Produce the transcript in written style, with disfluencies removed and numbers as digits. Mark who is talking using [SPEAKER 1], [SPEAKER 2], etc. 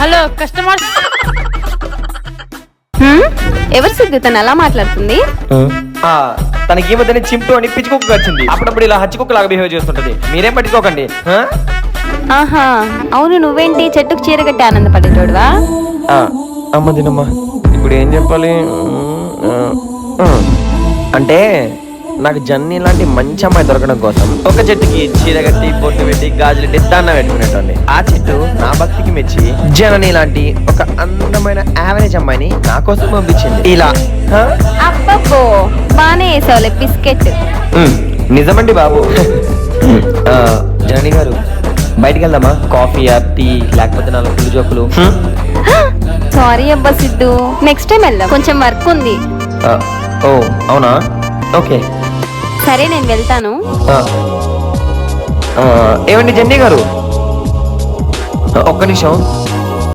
[SPEAKER 1] Hello customers.
[SPEAKER 2] ఎవరు సిద్ధు తను అలా మాట్లాడుతుంది?
[SPEAKER 3] తనకి ఈ మధ్యనే చింపు అని పిచ్చి కుక్క వచ్చింది. అప్పుడప్పుడు ఇలా హచ్చి కుక్క లాగా బిహేవ్ చేస్తుంటది. మీరేం పట్టించుకోకండి.
[SPEAKER 2] ఆహా అవును, నువ్వేంటి చెట్టుకు చీర కట్టి ఆనందపడేటోడువా?
[SPEAKER 3] అమ్మ దినమ్మా, ఇప్పుడు ఏం చెప్పాలి అంటే నాకు జన్ని లాంటి మంచి అమ్మాయి దొరకడం కోసం ఒక చెట్టుకి చీర కట్టి బొట్టు పెట్టి గాజులు దండం పెట్టుకునేటండి. ఆ చెట్టు నా భక్తికి మెచ్చి జనని లాంటి ఒక అందమైన యావరేజ్ అమ్మాయిని నా కోసం పంపించింది. ఇలా
[SPEAKER 2] అబ్బబ్బో బానే వేసావులే బిస్కెట్.
[SPEAKER 3] నిజమండి బాబు. జనని గారు బయటికి వెళ్దామా? కాఫీ టీ లేకపోతే 4 పుల్లు జోకులు.
[SPEAKER 2] సారీ అబ్బా సిద్ధు, నెక్స్ట్ టైం వెళ్దాం, కొంచెం వర్క్ ఉంది.
[SPEAKER 3] ఓ అవునా, ఓకే
[SPEAKER 2] సరే నేను వెళ్తాను.
[SPEAKER 3] ఏమండి జన్ని గారు, ఒక్క నిమిషం.